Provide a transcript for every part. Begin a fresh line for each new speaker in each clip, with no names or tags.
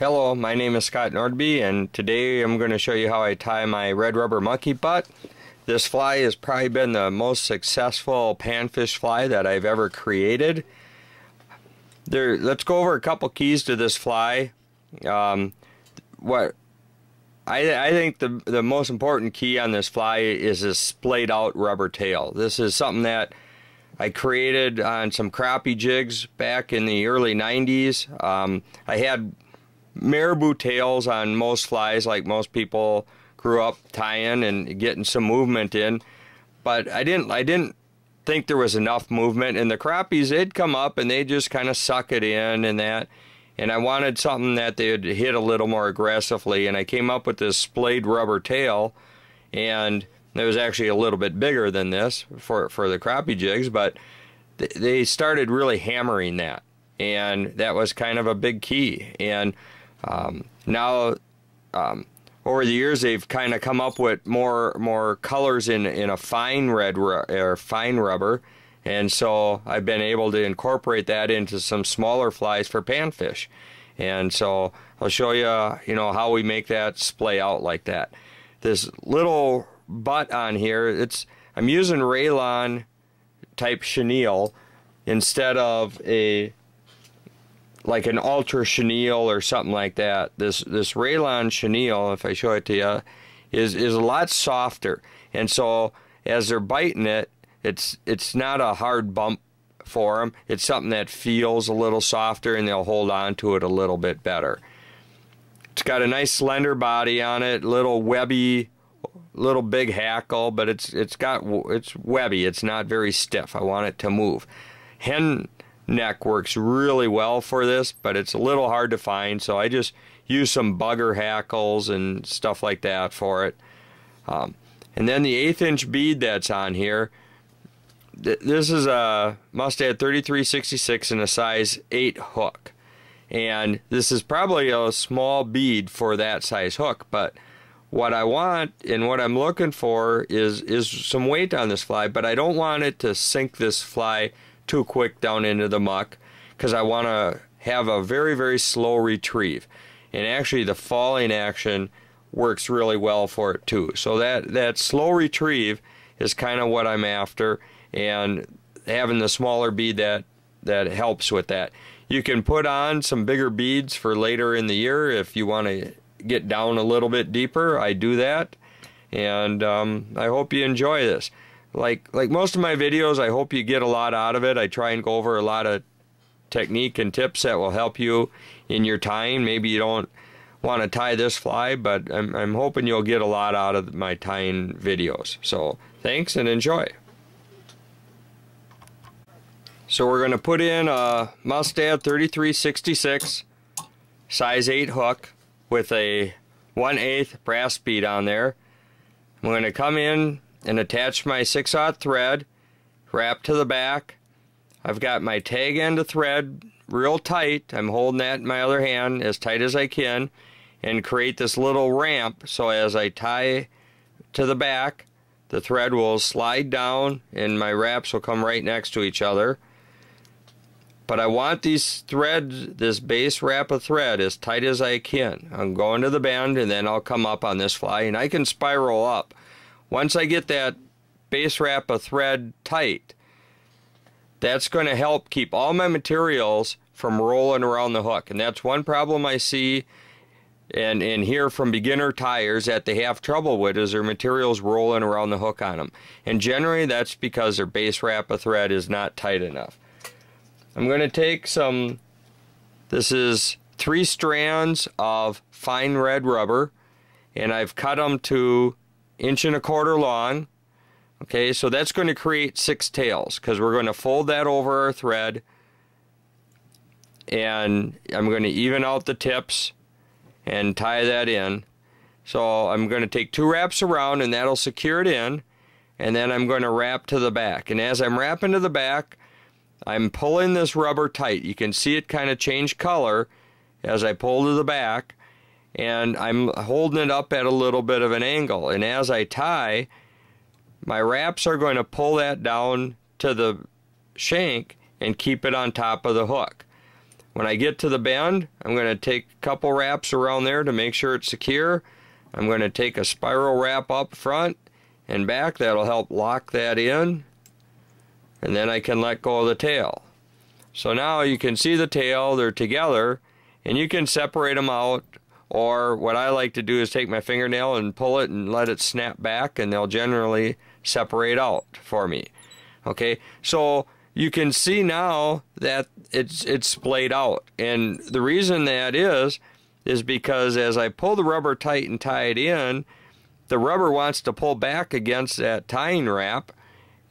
Hello, my name is Scott Nordby, and today I'm going to show you how I tie my red rubber monkey butt. This fly has probably been the most successful panfish fly that I've ever created. Let's go over a couple keys to this fly. What I think the most important key on this fly is this splayed out rubber tail. This is something that I created on some crappie jigs back in the early 90s. I had marabou tails on most flies, like most people grew up tying and getting some movement in, but I didn't think there was enough movement. And the crappies, they'd come up and they just kind of suck it in and that, and I wanted something that they'd hit a little more aggressively, and I came up with this splayed rubber tail, and it was actually a little bit bigger than this for the crappie jigs, but they started really hammering that, and that was kind of a big key. And now over the years they've kind of come up with more colors in a fine fine rubber, and so I've been able to incorporate that into some smaller flies for panfish. And so I'll show you how we make that splay out like that. This little butt on here, I'm using Raylon type chenille instead of like an ultra chenille or something like that. This Raylon chenille, if I show it to you, is a lot softer, and so as they're biting it, it's not a hard bump for them. It's something that feels a little softer, and they'll hold on to it a little bit better. It's got a nice slender body on it, little webby, little big hackle, but it's webby. It's not very stiff. I want it to move. Hen neck works really well for this, but it's a little hard to find, so I just use some bugger hackles and stuff like that for it. And then the 1/8 inch bead that's on here, this is a Mustad 3366 in a size 8 hook, and this is probably a small bead for that size hook, but what I want and what I'm looking for is some weight on this fly, but I don't want it to sink this fly too quick down into the muck, because I want to have a very, very slow retrieve. And actually the falling action works really well for it too. So that slow retrieve is kind of what I'm after, and having the smaller bead that helps with that. You can put on some bigger beads for later in the year if you want to get down a little bit deeper. I do that, and I hope you enjoy this. Like most of my videos, I hope you get a lot out of it. I try and go over a lot of technique and tips that will help you in your tying. Maybe you don't want to tie this fly, but I'm hoping you'll get a lot out of my tying videos. So thanks and enjoy. So we're going to put in a Mustad 3366 size 8 hook with a 1/8 brass bead on there. I'm going to come in and attach my 6/0 thread, wrap to the back. I've got my tag end of thread real tight. I'm holding that in my other hand as tight as I can, and create this little ramp, so as I tie to the back, the thread will slide down and my wraps will come right next to each other. But I want these threads, this base wrap of thread, as tight as I can. I'm going to the bend, and then I'll come up on this fly, and I can spiral up. Once I get that base wrap of thread tight, that's going to help keep all my materials from rolling around the hook. And that's one problem I see and hear from beginner tiers that they have trouble with, is their materials rolling around the hook on them. And generally that's because their base wrap of thread is not tight enough. I'm going to take this is 3 strands of fine red rubber, and I've cut them to 1.25 inches long. Okay, so that's going to create 6 tails, because we're going to fold that over our thread, and I'm going to even out the tips and tie that in. So I'm going to take 2 wraps around, and that'll secure it in, and then I'm going to wrap to the back. And as I'm wrapping to the back, I'm pulling this rubber tight. You can see it kind of change color as I pull to the back, and I'm holding it up at a little bit of an angle. And as I tie, my wraps are going to pull that down to the shank and keep it on top of the hook. When I get to the bend, I'm going to take a couple wraps around there to make sure it's secure. I'm going to take a spiral wrap up front and back. That'll help lock that in. And then I can let go of the tail. So now you can see the tail, they're together, and you can separate them out. Or what I like to do is take my fingernail and pull it and let it snap back, and they'll generally separate out for me. Okay, so you can see now that it's splayed out. And the reason that is because as I pull the rubber tight and tie it in, the rubber wants to pull back against that tying wrap,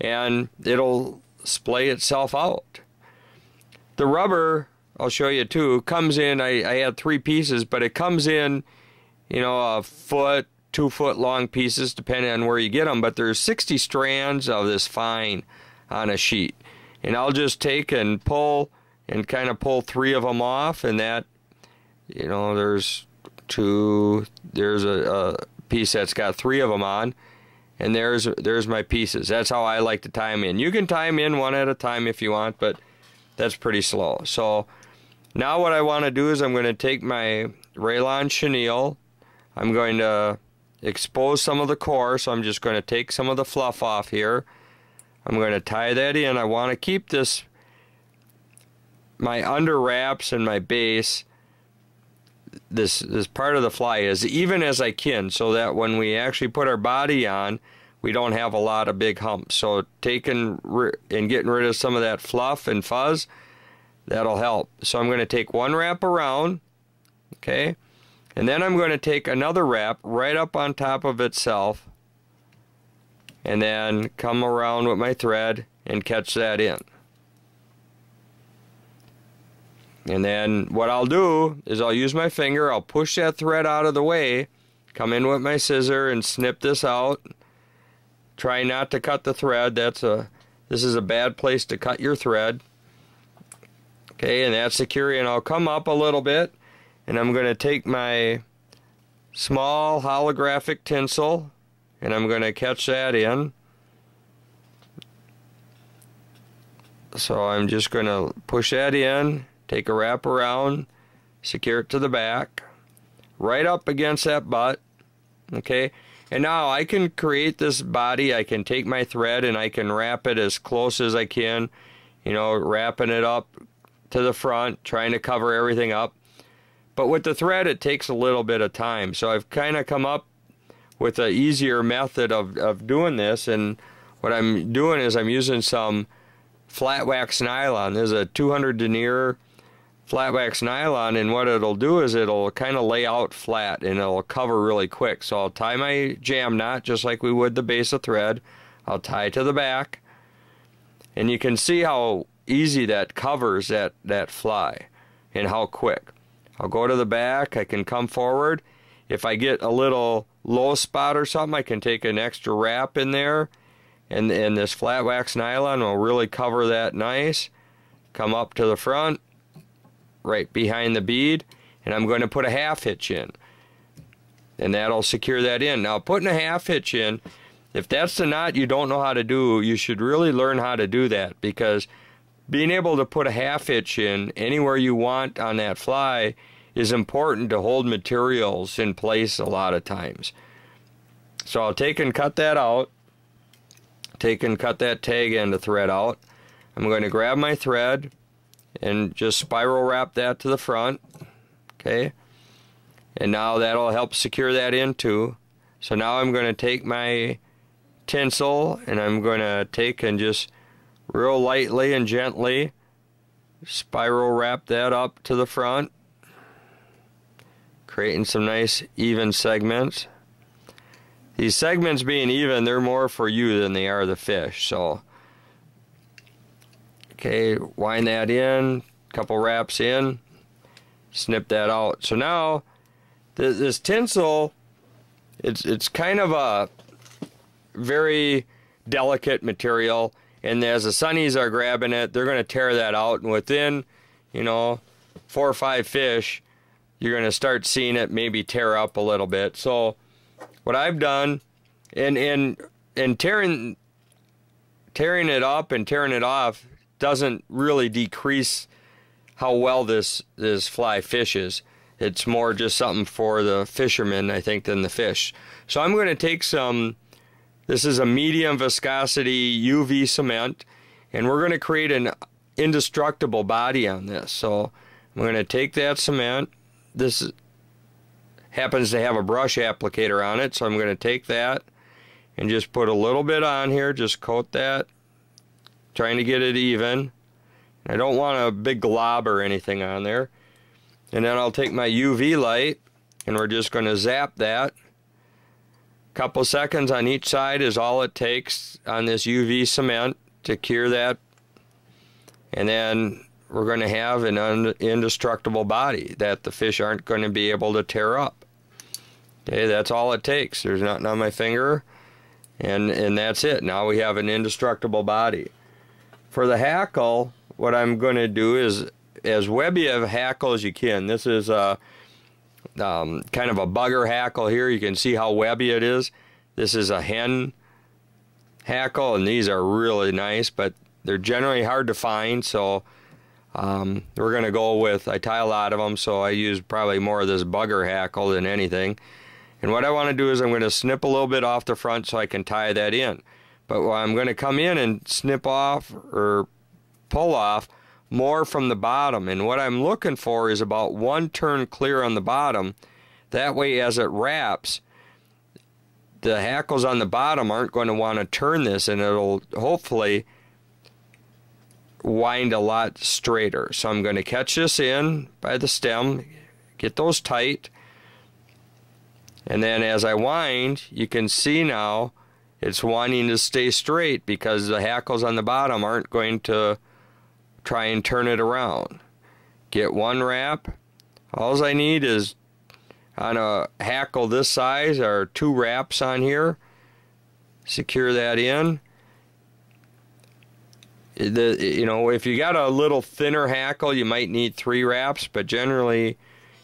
and it'll splay itself out. The rubber, I'll show you too, comes in, I had 3 pieces, but it comes in, you know, a foot, 2 foot long pieces, depending on where you get them, but there's 60 strands of this fine on a sheet. And I'll just take and pull and kind of pull 3 of them off, and that, you know, there's a piece that's got 3 of them on, and there's my pieces. That's how I like to tie them in. You can tie them in one at a time if you want, but that's pretty slow. So now what I want to do is I'm going to take my Raylon chenille. I'm going to expose some of the core, so I'm just going to take some of the fluff off here. I'm going to tie that in. I want to keep this, my under wraps and my base, this part of the fly as even as I can, so that when we actually put our body on, we don't have a lot of big humps. So taking and getting rid of some of that fluff and fuzz, that'll help. So I'm going to take 1 wrap around, okay, and then I'm going to take another wrap right up on top of itself, and then come around with my thread and catch that in. And then what I'll do is I'll use my finger, I'll push that thread out of the way, come in with my scissor and snip this out. Try not to cut the thread. This is a bad place to cut your thread. Okay, and that's secure. And I'll come up a little bit, and I'm going to take my small holographic tinsel, and I'm going to catch that in. So I'm just going to push that in, take a wrap around, secure it to the back, right up against that butt. Okay, and now I can create this body. I can take my thread and I can wrap it as close as I can, you know, wrapping it up to the front, trying to cover everything up. But with the thread, it takes a little bit of time. So I've kind of come up with an easier method of doing this. And what I'm doing is I'm using some flat wax nylon. There's a 200 denier flat wax nylon, and what it'll do is it'll kind of lay out flat and it'll cover really quick. So I'll tie my jam knot just like we would the base of thread. I'll tie it to the back, and you can see how easy that covers that fly and how quick. I'll go to the back, I can come forward. If I get a little low spot or something, I can take an extra wrap in there, and this flat wax nylon will really cover that nice. Come up to the front, right behind the bead, and I'm going to put a half hitch in, and that'll secure that in. Now, putting a half hitch in, if that's the knot you don't know how to do, you should really learn how to do that, because being able to put a half hitch in anywhere you want on that fly is important to hold materials in place a lot of times. So I'll take and cut that out, take and cut that tag end of thread out. I'm going to grab my thread and just spiral wrap that to the front, okay, and now that'll help secure that in too. So now I'm going to take my tinsel and I'm going to take and just real lightly and gently spiral wrap that up to the front, creating some nice even segments. These segments being even, they're more for you than they are the fish. So okay, wind that in, couple wraps in, snip that out. So now this tinsel, it's kind of a very delicate material, and as the sunnies are grabbing it, they're going to tear that out, and within, you know, 4 or 5 fish, you're going to start seeing it maybe tear up a little bit. So what I've done, and tearing it up and tearing it off doesn't really decrease how well this fly fishes. It's more just something for the fishermen, I think, than the fish. So I'm going to take some, this is a medium viscosity UV cement, and we're going to create an indestructible body on this. So I'm going to take that cement. This happens to have a brush applicator on it, so I'm going to take that and just put a little bit on here, just coat that, trying to get it even. I don't want a big glob or anything on there. And then I'll take my UV light, and we're just going to zap that. A couple seconds on each side is all it takes on this UV cement to cure that. And then we're going to have an indestructible body that the fish aren't going to be able to tear up. Okay, that's all it takes. There's nothing on my finger, and that's it. Now we have an indestructible body. For the hackle, what I'm going to do is as webby of a hackle as you can. This is a kind of a bugger hackle here. You can see how webby it is. This is a hen hackle, and these are really nice, but they're generally hard to find, so we're going to go with, I tie a lot of them, so I use probably more of this bugger hackle than anything. And what I want to do is I'm going to snip a little bit off the front so I can tie that in. But I'm going to come in and snip off or pull off more from the bottom. And what I'm looking for is about 1 turn clear on the bottom. That way, as it wraps, the hackles on the bottom aren't going to want to turn this, and it'll hopefully wind a lot straighter. So I'm going to catch this in by the stem, get those tight, and then as I wind, you can see now it's wanting to stay straight because the hackles on the bottom aren't going to try and turn it around. Get one wrap. All I need is, on a hackle this size, are 2 wraps on here. Secure that in. You know, if you got a little thinner hackle, you might need 3 wraps, but generally,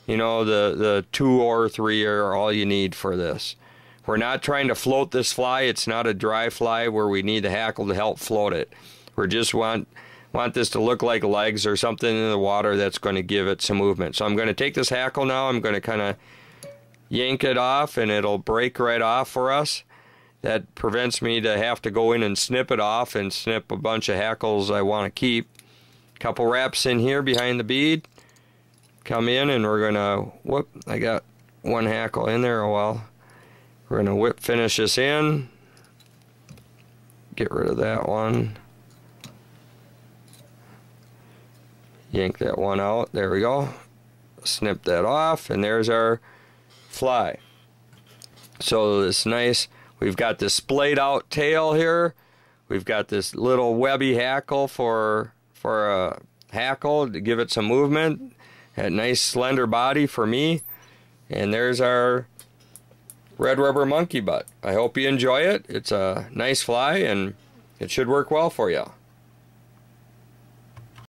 you know, the 2 or 3 are all you need for this. We're not trying to float this fly. It's not a dry fly where we need the hackle to help float it. We just want this to look like legs or something in the water that's going to give it some movement. So I'm going to take this hackle now. I'm going to kind of yank it off, and it'll break right off for us. That prevents me to have to go in and snip it off and snip a bunch of hackles I want to keep. Couple wraps in here behind the bead. Come in, and we're going to, whoop, I got 1 hackle in there. Oh well. We're going to whip finish this in. Get rid of that one. Yank that one out. There we go. Snip that off, and there's our fly. So this nice, we've got this splayed out tail here. We've got this little webby hackle for a hackle to give it some movement. That nice slender body for me. And there's our red rubber monkey butt. I hope you enjoy it. It's a nice fly, and it should work well for you.